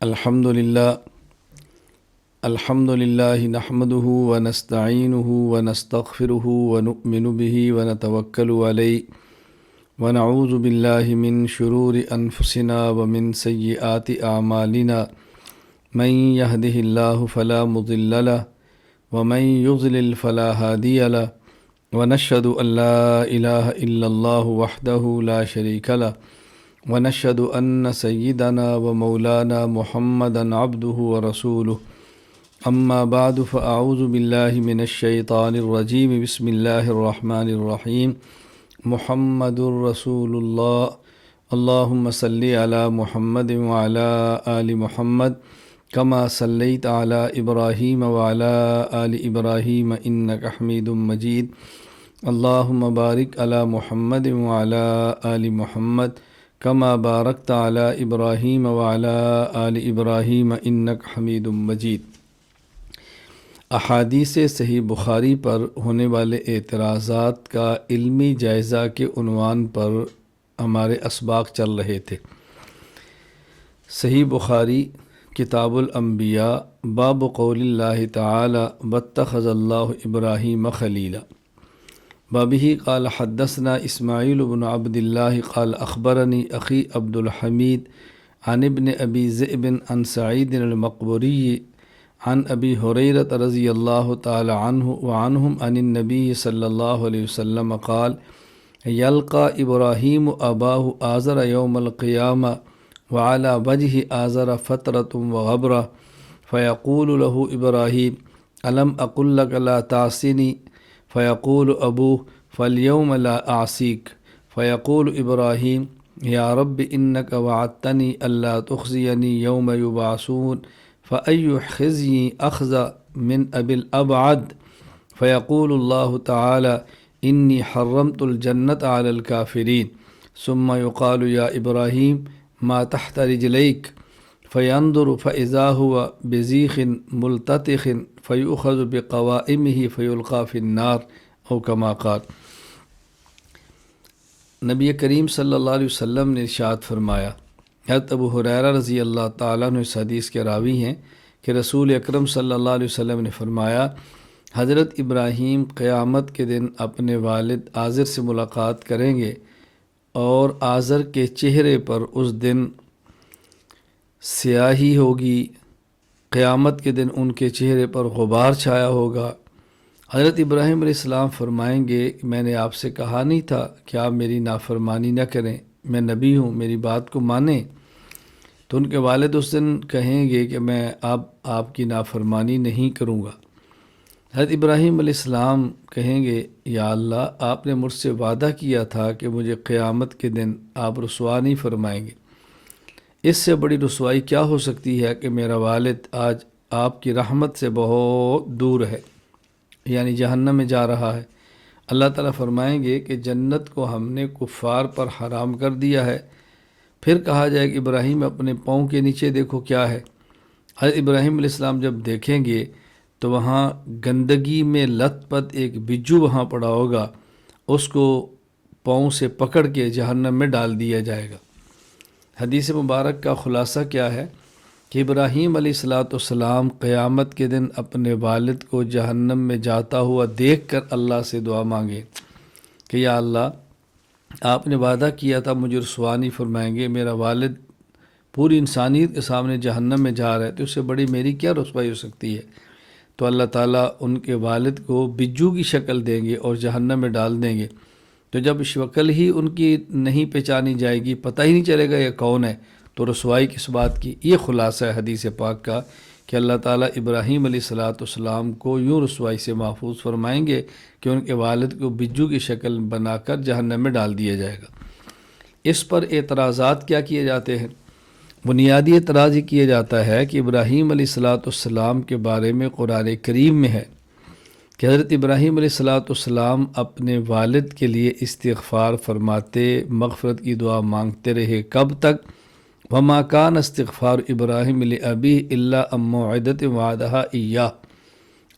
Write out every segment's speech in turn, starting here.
الحمد للہ نحمده ونستعینه ونستغفره ونؤمن به ونتوکل علیہ ونعوذ باللہ من شرور انفسنا ومن سیئات اعمالنا من يهده اللہ فلا مضل له ومن يضلل فلا هادی له ونشهد ان لا الہ الا اللہ وحدہ لا شریک له ونشهد ان سیدنا ومولانا محمدا عبدہ ورسولہ اما بعد فاعوذ باللہ من الشیطان الرجیم بسم اللہ الرحمن الرحیم محمد رسول اللہ اللہم صلی علی محمد وعلی آل محمد کما صلیت علی ابراہیم وعلی آل ابراہیم انک حمید مجید اللہم بارک علی محمد وعلی آل محمد کما بارکت علی ابراہیم وعلی آل ابراہیم انک حمید مجید۔ احادیث صحیح بخاری پر ہونے والے اعتراضات کا علمی جائزہ کے عنوان پر ہمارے اسباق چل رہے تھے۔ صحیح بخاری کتاب الانبیاء باب قول اللہ تعالی واتخذ اللہ ابراہیم خلیلا بابہ قال حدثنا اسماعیل بن عبد اللہ قال اخبرنی اخی عبد الحمید عن ابن ابی ذئب عن سعید المقبوری عن ابی ہریرہ رضی اللہ تعالی عنہ وعنہم عن النبی صلی اللہ علیہ وسلم قال یلقى ابراہیم اباہ آزر یوم القیامہ وعلى وجہ آزر فترۃ وغبرہ فیقول له ابراہیم الم اقل لک لا تعصنی فیقول ابوہ فالیوم لا اعصیک فیقول ابراہیم یا رب انک وعدتنی الا تخزینی یوم یبعثون فأي خزي أخذ من أبي الأبعد فيقول الله تعالى إني حرمت الجنة على الكافرين ثم يقال يا إبراهيم ما تحت رجليك فينظر فإذا هو بزيخ ملتطخ فيؤخذ بقوائمه فيلقى في النار أو كما قال۔ نبی کریم صلی اللہ علیہ وسلم نے ارشاد فرمایا، حضرت ابو ہریرہ رضی اللہ تعالیٰ عنہ اس حدیث کے راوی ہیں کہ رسول اکرم صلی اللہ علیہ وسلم نے فرمایا، حضرت ابراہیم قیامت کے دن اپنے والد آزر سے ملاقات کریں گے اور آزر کے چہرے پر اس دن سیاہی ہوگی، قیامت کے دن ان کے چہرے پر غبار چھایا ہوگا۔ حضرت ابراہیم علیہ السلام فرمائیں گے، میں نے آپ سے کہا نہیں تھا کہ آپ میری نافرمانی نہ کریں، میں نبی ہوں، میری بات کو مانیں۔ تو ان کے والد اس دن کہیں گے کہ میں آپ کی نافرمانی نہیں کروں گا۔ حضرت ابراہیم علیہ السلام کہیں گے، یا اللہ آپ نے مجھ سے وعدہ کیا تھا کہ مجھے قیامت کے دن آپ رسوا نہیں فرمائیں گے۔ اس سے بڑی رسوائی کیا ہو سکتی ہے کہ میرا والد آج آپ کی رحمت سے بہت دور ہے، یعنی جہنم میں جا رہا ہے۔ اللہ تعالیٰ فرمائیں گے کہ جنت کو ہم نے کفار پر حرام کر دیا ہے۔ پھر کہا جائے کہ ابراہیم اپنے پاؤں کے نیچے دیکھو کیا ہے۔ حضرت ابراہیم علیہ السلام جب دیکھیں گے تو وہاں گندگی میں لت پت ایک بجو وہاں پڑا ہوگا، اس کو پاؤں سے پکڑ کے جہنم میں ڈال دیا جائے گا۔ حدیث مبارک کا خلاصہ کیا ہے کہ ابراہیم علیہ السلام قیامت کے دن اپنے والد کو جہنم میں جاتا ہوا دیکھ کر اللہ سے دعا مانگے کہ یا اللہ آپ نے وعدہ کیا تھا مجھے رسوا نہیں فرمائیں گے، میرا والد پوری انسانیت کے سامنے جہنم میں جا رہا ہے، تو اس سے بڑی میری کیا رسوائی ہو سکتی ہے۔ تو اللہ تعالیٰ ان کے والد کو بجو کی شکل دیں گے اور جہنم میں ڈال دیں گے۔ تو جب شکل ہی ان کی نہیں پہچانی جائے گی، پتہ ہی نہیں چلے گا یہ کون ہے، تو رسوائی کس بات کی۔ یہ خلاصہ ہے حدیث پاک کا کہ اللہ تعالیٰ ابراہیم علیہ السلام کو یوں رسوائی سے محفوظ فرمائیں گے کہ ان کے والد کو بجو کی شکل بنا کر جہنم میں ڈال دیا جائے گا۔ اس پر اعتراضات کیا کیے جاتے ہیں؟ بنیادی اعتراض یہ کیا جاتا ہے کہ ابراہیم علیہ السلام کے بارے میں قرآن کریم میں ہے کہ حضرت ابراہیم علیہ السلام اپنے والد کے لیے استغفار فرماتے، مغفرت کی دعا مانگتے رہے۔ کب تک؟ وما کان استغفار ابراہیم لابیہ الا عن موعدۃ وعدہا ایاہ،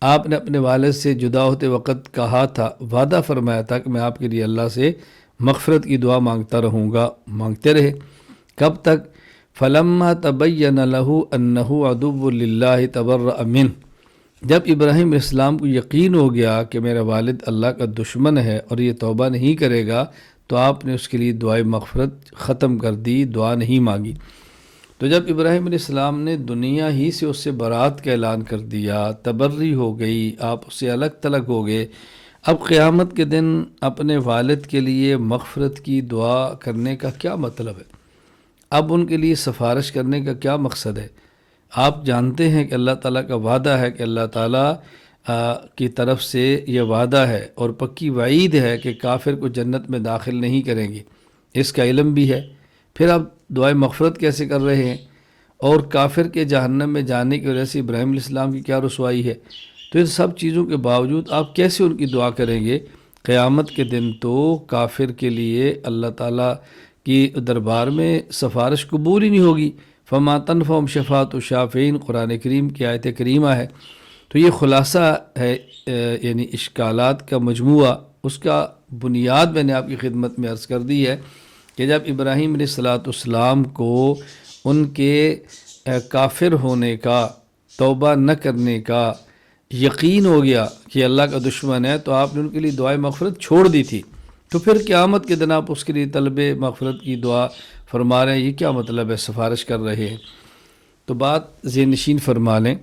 آپ نے اپنے والد سے جدا ہوتے وقت کہا تھا، وعدہ فرمایا تھا کہ میں آپ کے لیے اللہ سے مغفرت کی دعا مانگتا رہوں گا، مانگتے رہے۔ کب تک؟ فلما تبین لہ انہ عدو للہ تبرأ منہ، جب ابراہیم علیہ السلام کو یقین ہو گیا کہ میرا والد اللہ کا دشمن ہے اور یہ توبہ نہیں کرے گا، تو آپ نے اس کے لیے دعائے مغفرت ختم کر دی، دعا نہیں مانگی۔ تو جب ابراہیم علیہ السلام نے دنیا ہی سے اس سے برات کا اعلان کر دیا، تبری ہو گئی، آپ اس سے الگ تلگ ہو گئے، اب قیامت کے دن اپنے والد کے لیے مغفرت کی دعا کرنے کا کیا مطلب ہے؟ اب ان کے لیے سفارش کرنے کا کیا مقصد ہے؟ آپ جانتے ہیں کہ اللہ تعالیٰ کا وعدہ ہے، کہ اللہ تعالیٰ کی طرف سے یہ وعدہ ہے اور پکی وعید ہے کہ کافر کو جنت میں داخل نہیں کریں گے، اس کا علم بھی ہے، پھر آپ دعائے مغفرت کیسے کر رہے ہیں؟ اور کافر کے جہنم میں جانے کی وجہ سے ابراہیم علیہ السلام کی کیا رسوائی ہے؟ تو ان سب چیزوں کے باوجود آپ کیسے ان کی دعا کریں گے؟ قیامت کے دن تو کافر کے لیے اللہ تعالیٰ کی دربار میں سفارش قبول ہی نہیں ہوگی۔ فما تنفعهم شفاعۃ الشافعین، قرآن کریم کی آیت کریمہ ہے۔ تو یہ خلاصہ ہے، یعنی اشکالات کا مجموعہ، اس کا بنیاد میں نے آپ کی خدمت میں عرض کر دی ہے کہ جب ابراہیم علیہ السلام کو ان کے کافر ہونے کا، توبہ نہ کرنے کا یقین ہو گیا کہ اللہ کا دشمن ہے، تو آپ نے ان کے لیے دعائے مغفرت چھوڑ دی تھی، تو پھر قیامت کے دن آپ اس کے لیے طلب مغفرت کی دعا فرما رہے ہیں، یہ کیا مطلب ہے؟ سفارش کر رہے ہیں۔ تو بات ذہن نشین فرما لیں۔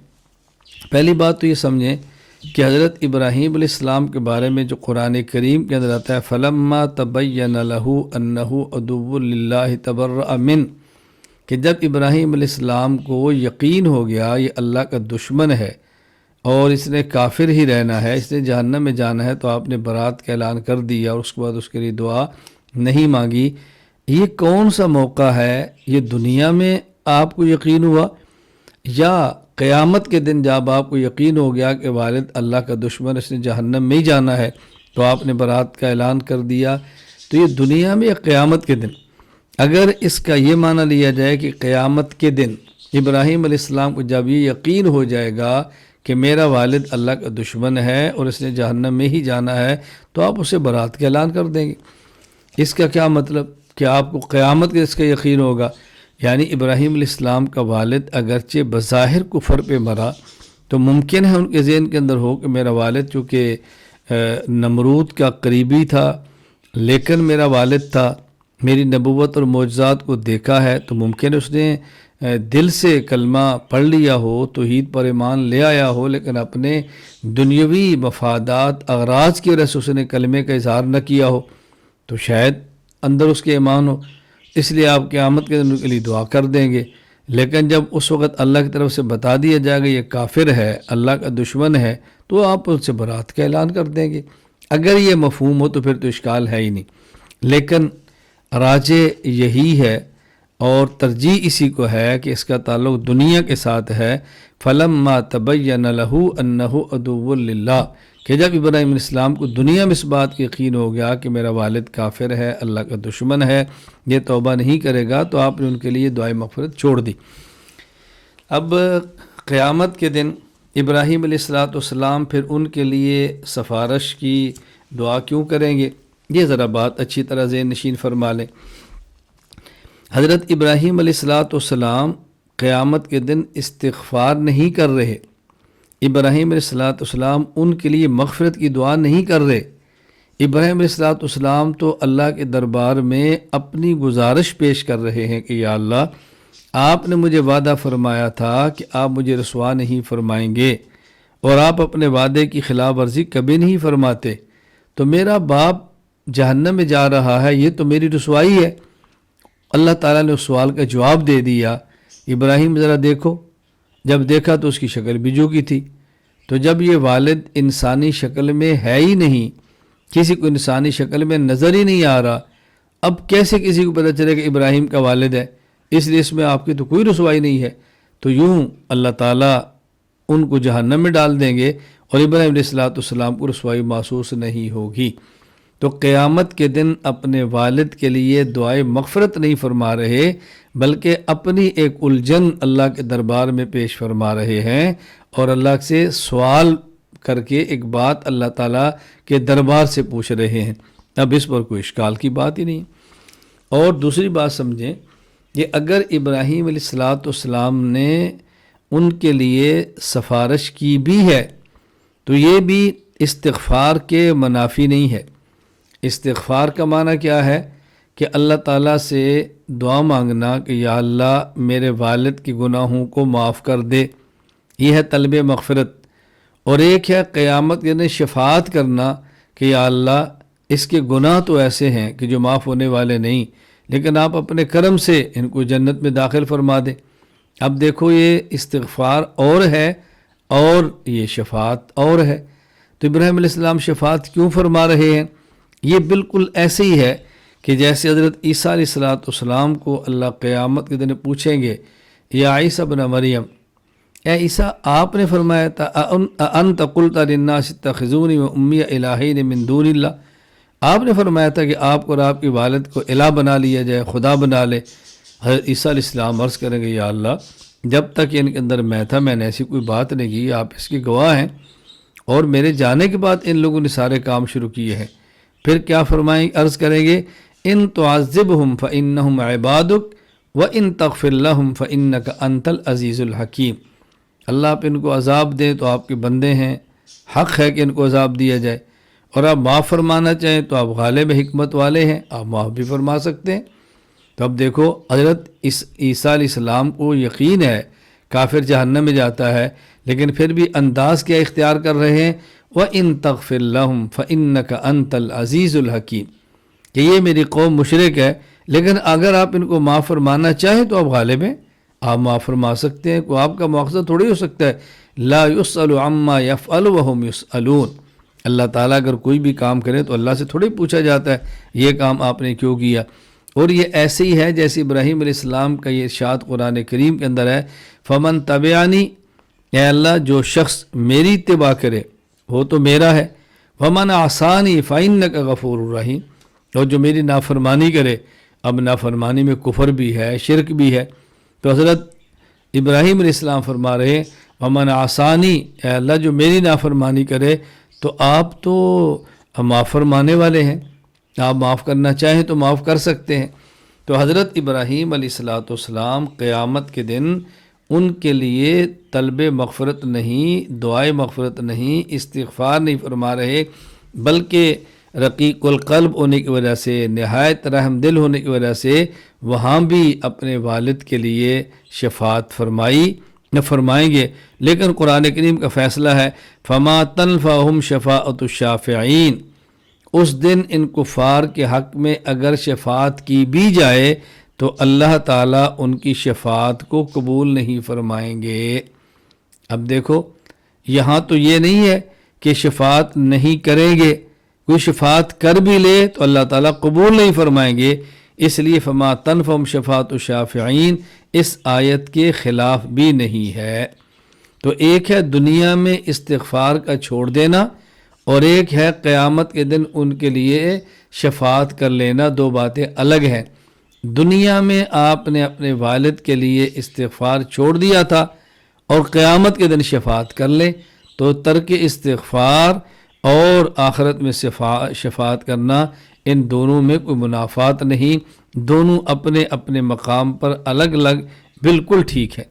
پہلی بات تو یہ سمجھیں کہ حضرت ابراہیم علیہ السلام کے بارے میں جو قرآن کریم کے اندر آتا ہے فلما تبین لہ انہ عدو للہ تبرأ منہ، کہ جب ابراہیم علیہ السلام کو یقین ہو گیا یہ اللہ کا دشمن ہے اور اس نے کافر ہی رہنا ہے، اس نے جہنم میں جانا ہے، تو آپ نے برات کا اعلان کر دیا اور اس کے بعد اس کے لیے دعا نہیں مانگی۔ یہ کون سا موقع ہے؟ یہ دنیا میں آپ کو یقین ہوا یا قیامت کے دن جب آپ کو یقین ہو گیا کہ والد اللہ کا دشمن، اس نے جہنم میں ہی جانا ہے، تو آپ نے برات کا اعلان کر دیا؟ تو یہ دنیا میں یا قیامت کے دن؟ اگر اس کا یہ معنی لیا جائے کہ قیامت کے دن ابراہیم علیہ السلام کو جب یہ یقین ہو جائے گا کہ میرا والد اللہ کا دشمن ہے اور اس نے جہنم میں ہی جانا ہے، تو آپ اسے برات کا اعلان کر دیں گے۔ اس کا کیا مطلب کہ آپ کو قیامت کے اس کا یقین ہوگا؟ یعنی ابراہیم علیہ السلام کا والد اگرچہ بظاہر کفر پہ مرا، تو ممکن ہے ان کے ذہن کے اندر ہو کہ میرا والد چونکہ نمرود کا قریبی تھا، لیکن میرا والد تھا، میری نبوت اور معجزات کو دیکھا ہے، تو ممکن اس نے دل سے کلمہ پڑھ لیا ہو، توحید پر ایمان لے آیا ہو، لیکن اپنے دنیاوی مفادات اغراض کی وجہ سے اس نے کلمے کا اظہار نہ کیا ہو، تو شاید اندر اس کے ایمان ہو، اس لیے آپ قیامت کے دن کے لیے دعا کر دیں گے۔ لیکن جب اس وقت اللہ کی طرف سے بتا دیا جائے گا یہ کافر ہے، اللہ کا دشمن ہے، تو آپ ان سے برات کا اعلان کر دیں گے۔ اگر یہ مفہوم ہو تو پھر تو اشکال ہے ہی نہیں، لیکن راجع یہی ہے اور ترجیح اسی کو ہے کہ اس کا تعلق دنیا کے ساتھ ہے۔ فلما تبین لہ انہ عدو للہ، کہ جب ابراہیم علیہ السلام کو دنیا میں اس بات کی یقین ہو گیا کہ میرا والد کافر ہے، اللہ کا دشمن ہے، یہ توبہ نہیں کرے گا، تو آپ نے ان کے لیے دعائے مغفرت چھوڑ دی۔ اب قیامت کے دن ابراہیم علیہ السلام پھر ان کے لیے سفارش کی دعا کیوں کریں گے؟ یہ ذرا بات اچھی طرح ذہن نشین فرما لیں۔ حضرت ابراہیم علیہ السلام قیامت کے دن استغفار نہیں کر رہے، ابراہیم علیہ السلام ان کے لیے مغفرت کی دعا نہیں کر رہے۔ ابراہیم علیہ السلام تو اللہ کے دربار میں اپنی گزارش پیش کر رہے ہیں کہ یا اللہ، آپ نے مجھے وعدہ فرمایا تھا کہ آپ مجھے رسوا نہیں فرمائیں گے، اور آپ اپنے وعدے کی خلاف ورزی کبھی نہیں فرماتے، تو میرا باپ جہنم میں جا رہا ہے، یہ تو میری رسوائی ہے۔ اللہ تعالیٰ نے اس سوال کا جواب دے دیا۔ ابراہیم ذرا دیکھو، جب دیکھا تو اس کی شکل بجو کی تھی، تو جب یہ والد انسانی شکل میں ہے ہی نہیں، کسی کو انسانی شکل میں نظر ہی نہیں آ رہا، اب کیسے کسی کو پتہ چلے کہ ابراہیم کا والد ہے؟ اس لیے اس میں آپ کی تو کوئی رسوائی نہیں ہے، تو یوں اللہ تعالیٰ ان کو جہنم میں ڈال دیں گے اور ابراہیم علیہ السلام کو رسوائی محسوس نہیں ہوگی۔ تو قیامت کے دن اپنے والد کے لیے دعائے مغفرت نہیں فرما رہے، بلکہ اپنی ایک الجھن اللہ کے دربار میں پیش فرما رہے ہیں، اور اللہ سے سوال کر کے ایک بات اللہ تعالیٰ کے دربار سے پوچھ رہے ہیں۔ اب اس پر کوئی اشکال کی بات ہی نہیں۔ اور دوسری بات سمجھیں کہ اگر ابراہیم علیہ السلام نے ان کے لیے سفارش کی بھی ہے تو یہ بھی استغفار کے منافی نہیں ہے۔ استغفار کا معنی کیا ہے کہ اللہ تعالیٰ سے دعا مانگنا کہ یا اللہ میرے والد کے گناہوں کو معاف کر دے، یہ ہے طلب مغفرت۔ اور ایک ہے قیامت کے دن شفاعت کرنا کہ یا اللہ اس کے گناہ تو ایسے ہیں کہ جو معاف ہونے والے نہیں، لیکن آپ اپنے کرم سے ان کو جنت میں داخل فرما دیں۔ اب دیکھو یہ استغفار اور ہے اور یہ شفاعت اور ہے۔ تو ابراہیم علیہ السلام شفاعت کیوں فرما رہے ہیں؟ یہ بالکل ایسے ہی ہے کہ جیسے حضرت عیسیٰ علیہ السلام کو اللہ قیامت کے دن پوچھیں گے یا عیسیٰ ابن مریم، اے عیسیٰ آپ نے فرمایا تھا انت قلت للناس اتخذونی و امی الہین من دون اللہ، آپ نے فرمایا تھا کہ آپ کو اور آپ کے والد کو الہ بنا لیا جائے، خدا بنا لے۔ حضرت عیسیٰ علیہ السلام عرض کریں گے یا اللہ جب تک ان کے اندر میں تھا میں نے ایسی کوئی بات نہیں کی، آپ اس کی گواہ ہیں، اور میرے جانے کے بعد ان لوگوں نے سارے کام شروع کیے ہیں۔ پھر کیا فرمائیں، عرض کریں گے ان تعذبہم فانہم عبادک وان تغفر لہم فانک انت العزیز الحکیم، اللہ آپ ان کو عذاب دیں تو آپ کے بندے ہیں، حق ہے کہ ان کو عذاب دیا جائے، اور آپ معاف فرمانا چاہیں تو آپ غالب حکمت والے ہیں، آپ معاف بھی فرما سکتے ہیں۔ تو اب دیکھو حضرت عیسیٰ علیہ السلام کو یقین ہے کافر جہنم میں جاتا ہے، لیکن پھر بھی انداز کیا اختیار کر رہے ہیں، وَإِن تَغْفِرْ لَهُمْ فَإِنَّكَ أَنْتَ الْعَزِيزُ الْحَكِيمُ، کہ یہ میری قوم مشرک ہے، لیکن اگر آپ ان کو معاف فرمانا چاہیں تو آپ غالب ہیں، آپ معاف فرما سکتے ہیں، کوئی آپ کا مقصد تھوڑی ہو سکتا ہے۔ لا يسأل عما يفعل وهم يسألون، اللہ تعالیٰ اگر کوئی بھی کام کرے تو اللہ سے تھوڑی پوچھا جاتا ہے یہ کام آپ نے کیوں کیا۔ اور یہ ایسے ہی ہے جیسے ابراہیم علیہ السلام کا یہ ارشاد قرآن کریم کے اندر ہے، فمن تبعنی، اے اللہ جو شخص میری اتباع کرے وہ تو میرا ہے، ومن عصانی فإنک غفور الرحیم، اور جو میری نافرمانی کرے، اب نافرمانی میں کفر بھی ہے، شرک بھی ہے، تو حضرت ابراہیم علیہ السلام فرما رہے ہیں ومن عصانی، اے اللہ جو میری نافرمانی کرے تو آپ تو معاف فرمانے والے ہیں، آپ معاف کرنا چاہیں تو معاف کر سکتے ہیں۔ تو حضرت ابراہیم علیہ السلام قیامت کے دن ان کے لیے طلب مغفرت نہیں، دعائے مغفرت نہیں، استغفار نہیں فرما رہے، بلکہ رقیق القلب ہونے کی وجہ سے، نہایت رحم دل ہونے کی وجہ سے وہاں بھی اپنے والد کے لیے شفاعت فرمائیں گے۔ لیکن قرآن کریم کا فیصلہ ہے فما تنفعہم شفاعت الشافعین، اس دن ان کفار کے حق میں اگر شفاعت کی بھی جائے تو اللہ تعالیٰ ان کی شفاعت کو قبول نہیں فرمائیں گے۔ اب دیکھو یہاں تو یہ نہیں ہے کہ شفاعت نہیں کریں گے، کوئی شفاعت کر بھی لے تو اللہ تعالیٰ قبول نہیں فرمائیں گے، اس لیے فما تنفعہم شفاعت الشافعین اس آیت کے خلاف بھی نہیں ہے۔ تو ایک ہے دنیا میں استغفار کا چھوڑ دینا، اور ایک ہے قیامت کے دن ان کے لیے شفاعت کر لینا، دو باتیں الگ ہیں۔ دنیا میں آپ نے اپنے والد کے لیے استغفار چھوڑ دیا تھا اور قیامت کے دن شفاعت کر لیں، تو ترک استغفار اور آخرت میں شفاعت کرنا، ان دونوں میں کوئی منافات نہیں، دونوں اپنے اپنے مقام پر الگ الگ بالکل ٹھیک ہے۔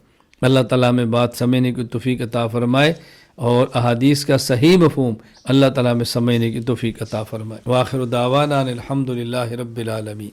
اللہ تعالیٰ میں بات سمجھنے کی توفیق عطا فرمائے، اور احادیث کا صحیح مفہوم اللہ تعالیٰ میں سمجھنے کی توفیق عطا فرمائے۔ وآخر دعوانا الحمد للہ رب العالمین۔